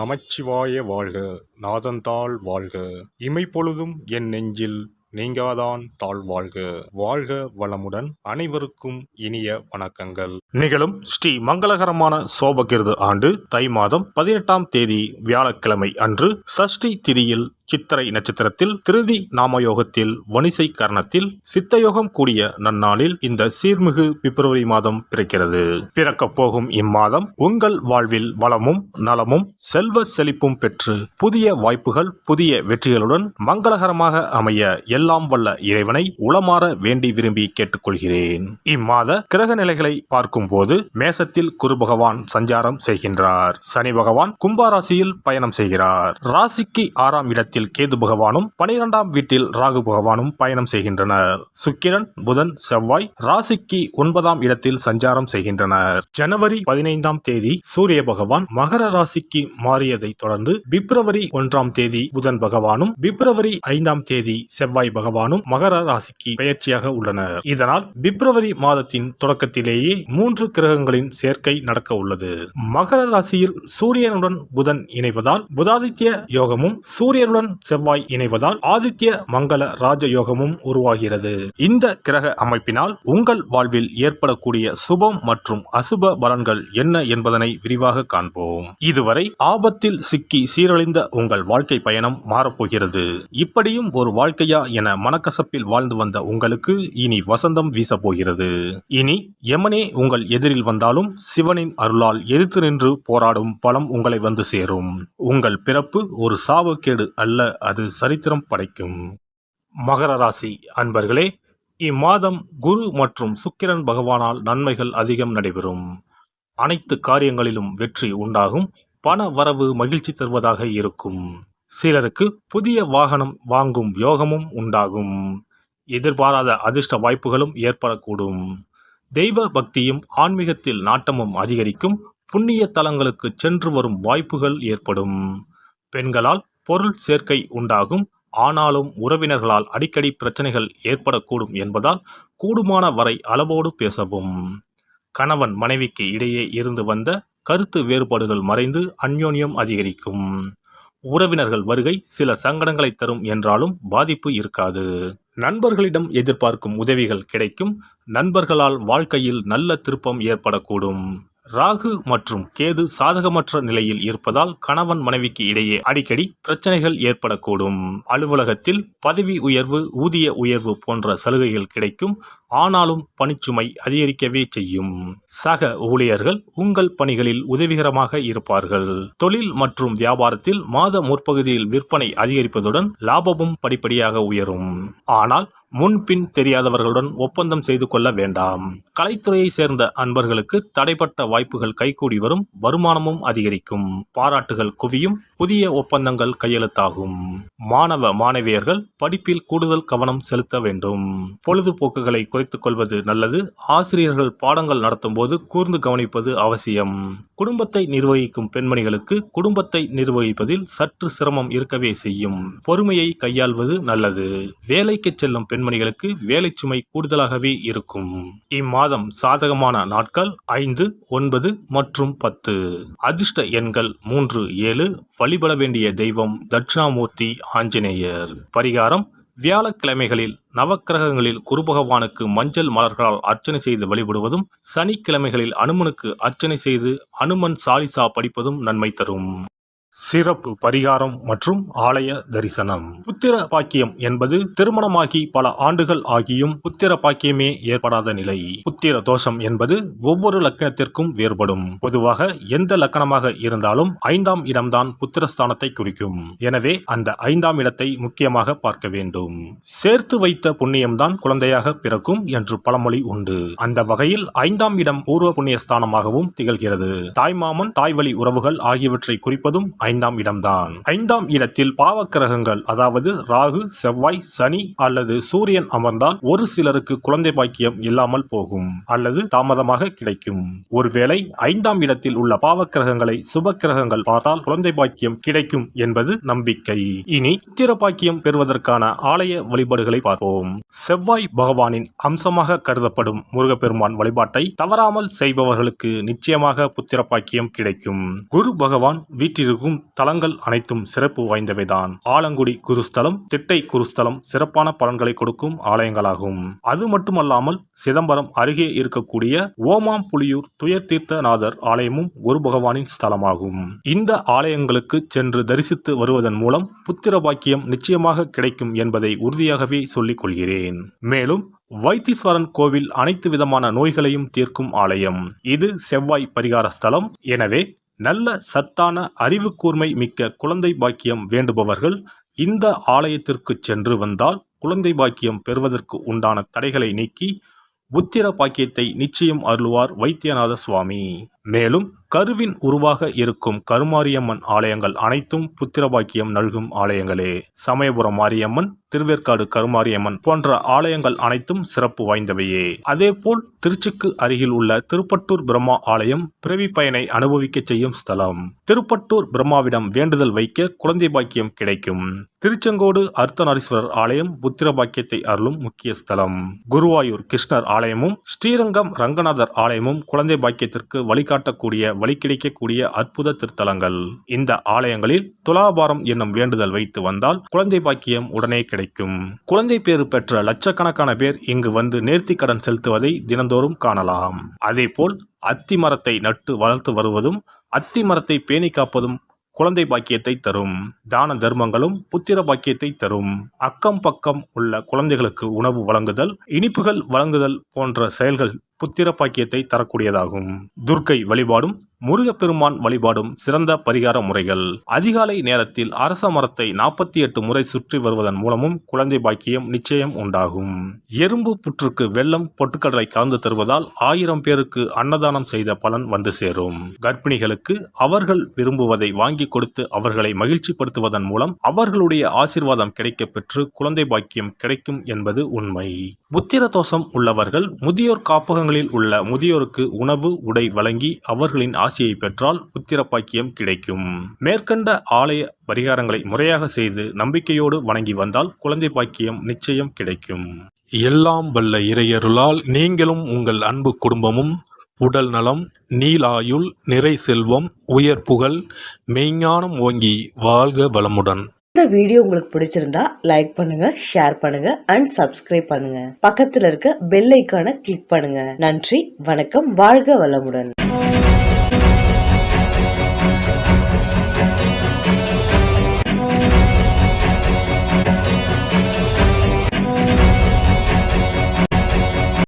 நமச்சிவாய வாழ்க. நாதந்தாள் வாழ்க. இமைப்பொழுதும் என் நெஞ்சில் நீங்காதான் தாழ்வாழ்க. வாழ்க வளமுடன். அனைவருக்கும் இனிய வணக்கங்கள். நிகழும் ஸ்ரீ மங்களகரமான சோபகிருது ஆண்டு தை மாதம் 18ஆம் தேதி வியாழக்கிழமை அன்று சஷ்டி திதியில் சித்திரை நட்சத்திரத்தில் திருதி நாமயோகத்தில் வணிசை கரணத்தில் சித்தயோகம் கூடிய நன்னாளில் இந்த சீர்மிகு பிப்ரவரி மாதம் பிறக்கிறது. பிறக்கப் போகும் இம்மாதம் உங்கள் வாழ்வில் வளமும் நலமும் செல்வ செழிப்பும் பெற்று புதிய வாய்ப்புகள் புதிய வெற்றிகளுடன் மங்களகரமாக அமைய எல்லாம் வல்ல இறைவனை உளமாற வேண்டி விரும்பி கேட்டுக்கொள்கிறேன். இம்மாத கிரக நிலைகளை பார்க்கும் போது மேசத்தில் குரு பகவான் சஞ்சாரம் செய்கின்றார். சனி பகவான் கும்பராசியில் பயணம் செய்கிறார். ராசிக்கு 6ஆம் இடத்தில் கேது பகவானும் 12ஆம் வீட்டில் ராகு பகவானும் பயணம் செய்கின்றனர். சுக்கிரன் புதன் செவ்வாய் ராசிக்கு 9ஆம் இடத்தில் சஞ்சாரம் செய்கின்றனர். ஜனவரி 15ஆம் தேதி சூரிய பகவான் மகர ராசிக்கு மாறியதை தொடர்ந்து பிப்ரவரி 1ஆம் தேதி புதன் பகவானும் பிப்ரவரி 5ஆம் தேதி செவ்வாய் பகவானும் மகர ராசிக்கு பெயர்ச்சியாக உள்ளனர். இதனால் பிப்ரவரி மாதத்தின் தொடக்கத்திலேயே 3 கிரகங்களின் சேர்க்கை நடக்க உள்ளது. மகர ராசியில் சூரியனுடன் புதன் இணைவதால் புதாதித்ய யோகமும் சூரியனுடன் செவ்வாய் இணைவதால் ஆதித்ய மங்கள ராஜயோகமும் உருவாகிறது. இந்த கிரக அமைப்பினால் உங்கள் வாழ்வில் ஏற்படக்கூடிய சுபம் மற்றும் அசுப பலன்கள் என்ன என்பதனை விரிவாக காண்போம். இதுவரை ஆபத்தில் சிக்கி சீரழிந்த உங்கள் வாழ்க்கை பயணம் மாறப்போகிறது. இப்படியும் ஒரு வாழ்க்கையா என மனக்கசப்பில் வாழ்ந்து வந்த உங்களுக்கு இனி வசந்தம் வீசப்போகிறது. இனி யமனே உங்கள் எதிரில் வந்தாலும் சிவனின் அருளால் எதிர்த்து நின்று போராடும் பலம் உங்களை வந்து சேரும். உங்கள் பிறப்பு ஒரு சாபக்கேடு அல்ல, அது சரித்திரம் படைக்கும். மகர ராசி அன்பர்களே, இம்மாதம் குரு மற்றும் சுக்கிரன் பகவானால் நன்மைகள் அதிகம் நடைபெறும். அனைத்து காரியங்களிலும் வெற்றி உண்டாகும். பண வரவு மகிழ்ச்சி தருவதாக இருக்கும். சிலருக்கு புதிய வாகனம் வாங்கும் யோகமும் உண்டாகும். எதிர்பாராத அதிர்ஷ்ட வாய்ப்புகளும் ஏற்படக்கூடும். தெய்வ பக்தியும் ஆன்மீகத்தில் நாட்டமும் அதிகரிக்கும். புண்ணிய தலங்களுக்கு சென்று வரும் வாய்ப்புகள் ஏற்படும். பெண்களால் பொருள் சேர்க்கை உண்டாகும். ஆனாலும் உறவினர்களால் அடிக்கடி பிரச்சனைகள் ஏற்படக்கூடும் என்பதால் கூடுமான வரை அளவோடு பேசவும். கணவன் மனைவிக்கு இடையே இருந்து வந்த கருத்து வேறுபாடுகள் மறைந்து அந்யோன்யம் அதிகரிக்கும். உறவினர்கள் வருகை சில சங்கடங்களை தரும் என்றாலும் பாதிப்பு இருக்காது. நண்பர்களிடம் எதிர்பார்க்கும் உதவிகள் கிடைக்கும். நண்பர்களால் வாழ்க்கையில் நல்ல திருப்பம் ஏற்படக்கூடும். ராகு மற்றும் கேது சாதகமற்ற நிலையில் இருப்பதால் கணவன் மனைவிக்கு இடையே அடிக்கடி பிரச்சனைகள் ஏற்படக்கூடும். அலுவலகத்தில் பதவி உயர்வு ஊதிய உயர்வு போன்ற சலுகைகள் கிடைக்கும். ஆனாலும் பணிச்சுமை அதிகரிக்கவே செய்யும். சக ஊழியர்கள் உங்கள் பணிகளில் உதவிகரமாக இருப்பார்கள். தொழில் மற்றும் வியாபாரத்தில் மாத முற்பகுதியில் விற்பனை அதிகரிப்பதுடன் லாபமும் படிப்படியாக உயரும். ஆனால் முன்பின் தெரியாதவர்களுடன் ஒப்பந்தம் செய்து கொள்ள வேண்டாம். கலைத்துறையை சேர்ந்த அன்பர்களுக்கு தடைப்பட்ட வாய்ப்புகள் கைகூடி வரும். வருமானமும் அதிகரிக்கும். பாராட்டுகள் குவியும். புதிய ஒப்பந்தங்கள் கையெழுத்தாகும். மாணவ மாணவியர்கள் படிப்பில் கூடுதல் கவனம் செலுத்த வேண்டும். பொழுதுபோக்குகளை குறைத்துக் கொள்வது நல்லது. ஆசிரியர்கள் பாடங்கள் நடத்தும் போது கூர்ந்து கவனிப்பது அவசியம். குடும்பத்தை நிர்வகிக்கும் பெண்மணிகளுக்கு குடும்பத்தை நிர்வகிப்பதில் சற்று சிரமம் இருக்கவே செய்யும். பொறுமையை கையாள்வது நல்லது. வேலைக்கு செல்லும் பெண்மணிகளுக்கு வேலை சுமை கூடுதலாகவே இருக்கும். இம்மாதம் சாதகமான நாட்கள் 5, 9 மற்றும் 10. அதிர்ஷ்ட எண்கள் 3, 7. வழிபட வேண்டிய தெய்வம் தட்சிணாமூர்த்தி ஆஞ்சநேயர். பரிகாரம்: வியாழக்கிழமைகளில் நவக்கிரகங்களில் குரு பகவானுக்கு மஞ்சள் மலர்களால் அர்ச்சனை செய்து வழிபடுவதும், சனிக்கிழமைகளில் அனுமனுக்கு அர்ச்சனை செய்து அனுமன் சாலிசா படிப்பதும் நன்மை தரும். சிறப்பு பரிகாரம் மற்றும் ஆலய தரிசனம். புத்திர பாக்கியம் என்பது திருமணமாகி பல ஆண்டுகள் ஆகியும் புத்திர பாக்கியமே ஏற்படாத நிலை. புத்திர தோஷம் என்பது ஒவ்வொரு லக்னத்திற்கும் வேறுபடும். பொதுவாக எந்த லக்னமாக இருந்தாலும் 5ஆம் இடம்தான் புத்திரஸ்தானத்தை குறிக்கும். எனவே அந்த 5ஆம் இடத்தை முக்கியமாக பார்க்க வேண்டும். சேர்த்து வைத்த புண்ணியம்தான் குழந்தையாக பிறக்கும் என்று பழமொழி உண்டு. அந்த வகையில் 5ஆம் இடம் பூர்வ புண்ணிய ஸ்தானமாகவும் திகழ்கிறது. தாய்மாமன் தாய்வழி உறவுகள் ஆகியவற்றை குறிப்பதும் 5ஆம் இடம்தான். 5ஆம் இடத்தில் பாவக்கிரகங்கள் அதாவது ராகு செவ்வாய் சனி அல்லது சூரியன் அமர்ந்தால் ஒரு சிலருக்கு குழந்தை பாக்கியம் இல்லாமல் போகும் அல்லது தாமதமாக கிடைக்கும். ஒருவேளை 5ஆம் இடத்தில் உள்ள பாவக்கிரகங்களை சுப கிரகங்கள் பார்த்தால் குழந்தை பாக்கியம் கிடைக்கும் என்பது நம்பிக்கை. இனி புத்திர பாக்கியம் பெறுவதற்கான ஆலய வழிபாடுகளை பார்ப்போம். செவ்வாய் பகவானின் அம்சமாக கருதப்படும் முருகப்பெருமான் வழிபாட்டை தவறாமல் செய்பவர்களுக்கு நிச்சயமாக புத்திர பாக்கியம் கிடைக்கும். குரு பகவான் வீற்றிருக்கும் இருக்கும் தலங்கள் அனைத்தும் சிறப்பு வாய்ந்தவைதான். ஆலங்குடி குருஸ்தலம், திட்டை குருஸ்தலம் சிறப்பான பலன்களை கொடுக்கும் ஆலயங்களாகும். அது மட்டுமல்லாமல் சிதம்பரம் அருகே இருக்கக்கூடிய ஓமாம்புலியூர் துயர்தீர்த்தநாதர் ஆலயமும் குரு பகவானின் ஸ்தலமாகும். இந்த ஆலயங்களுக்கு சென்று தரிசித்து வருவதன் மூலம் புத்திர பாக்கியம் நிச்சயமாக கிடைக்கும் என்பதை உறுதியாகவே சொல்லிக் கொள்கிறேன். மேலும் வைத்தீஸ்வரன் கோவில் அனைத்து விதமான நோய்களையும் தீர்க்கும் ஆலயம். இது செவ்வாய் பரிகார ஸ்தலம். எனவே நல்ல சத்தான அறிவு கூர்மை மிக்க குழந்தை பாக்கியம் வேண்டுபவர்கள் இந்த ஆலயத்திற்கு சென்று வந்தால் குழந்தை பாக்கியம் பெறுவதற்கு உண்டான தடைகளை நீக்கி புத்திர பாக்கியத்தை நிச்சயம் அருள்வார் வைத்தியநாத சுவாமி. மேலும் கருவின் உருவாக இருக்கும் கருமாரியம்மன் ஆலயங்கள் அனைத்தும் புத்திர பாக்கியம் நல்கும் ஆலயங்களே. சமயபுரம் மாரியம்மன், திருவேற்காடு கருமாரியம்மன் போன்ற ஆலயங்கள் அனைத்தும் சிறப்பு வாய்ந்தவையே. அதேபோல் திருச்சிக்கு அருகில் உள்ள திருப்பட்டூர் பிரம்மா ஆலயம் பிறவி பயனை அனுபவிக்க செய்யும் ஸ்தலம். திருப்பட்டூர் பிரம்மாவிடம் வேண்டுதல் வைக்க குழந்தை பாக்கியம் கிடைக்கும். திருச்செங்கோடு அர்த்தநாரீஸ்வரர் ஆலயம் புத்திர பாக்கியத்தை அருளும் முக்கிய ஸ்தலம். குருவாயூர் கிருஷ்ணர் ஆலயமும் ஸ்ரீரங்கம் ரங்கநாதர் ஆலயமும் குழந்தை பாக்கியத்திற்கு வழிகாட்டக்கூடிய வழி கிடைக்கக்கூடிய அற்புத திருத்தலங்கள். இந்த ஆலயங்களில் துலாபாரம் என்னும் வேண்டுதல் வைத்து வந்தால் குழந்தை பாக்கியம் உடனே கிடைக்கும். குழந்தை பேறு பெற்ற லட்சக்கணக்கான பேர் இங்கு வந்து நேர்த்தி கடன் செலுத்துவதை தினந்தோறும் காணலாம். அதேபோல் அத்தி மரத்தை நட்டு வளர்த்து வருவதும் அத்தி மரத்தை பேணி காப்பதும் குழந்தை பாக்கியத்தை தரும். தான தர்மங்களும் புத்திர பாக்கியத்தை தரும். அக்கம் பக்கம் உள்ள குழந்தைகளுக்கு உணவு வழங்குதல், இனிப்புகள் வழங்குதல் போன்ற செயல்கள் புத்திர பாக்கியத்தை தரக்கூடியதாகும். துர்க்கை வழிபாடும் முருகப்பெருமான் வழிபாடும் சிறந்த பரிகார முறைகள். அதிகாலை நேரத்தில் அரச மரத்தை 48 முறை சுற்றி வருவதன் மூலமும் குழந்தை பாக்கியம் நிச்சயம் உண்டாகும். எறும்பு புற்றுக்கு வெல்லம் பொட்டுக்கடலை கலந்து தருவதால் 1000 பேருக்கு அன்னதானம் செய்த பலன் வந்து சேரும். கர்ப்பிணிகளுக்கு அவர்கள் விரும்புவதை வாங்கி கொடுத்து அவர்களை மகிழ்ச்சிப்படுத்துவதன் மூலம் அவர்களுடைய ஆசீர்வாதம் கிடைக்க பெற்று குழந்தை பாக்கியம் கிடைக்கும் என்பது உண்மை. புத்திர தோஷம் உள்ளவர்கள் முதியோர் காப்பகங்களில் உள்ள முதியோருக்கு உணவு உடை வழங்கி அவர்களின் ஆசியை பெற்றால் புத்திர பாக்கியம் கிடைக்கும். மேற்கண்ட ஆலய பரிகாரங்களை முறையாக செய்து நம்பிக்கையோடு வணங்கி வந்தால் குழந்தை பாக்கியம் நிச்சயம் கிடைக்கும். எல்லாம் வல்ல இறையருளால் நீங்களும் உங்கள் அன்பு குடும்பமும் உடல் நலம், நீலாயுள், நிறை செல்வம், உயர் புகழ், மெய்ஞானம் ஓங்கி வாழ்க வளமுடன். இந்த வீடியோ உங்களுக்கு பிடிச்சிருந்தா லைக் பண்ணுங்க, ஷேர் பண்ணுங்க அண்ட் சப்ஸ்கிரைப் பண்ணுங்க. பக்கத்துல இருக்க பெல் ஐகானை கிளிக் பண்ணுங்க. நன்றி, வணக்கம், வாழ்க வளமுடன்.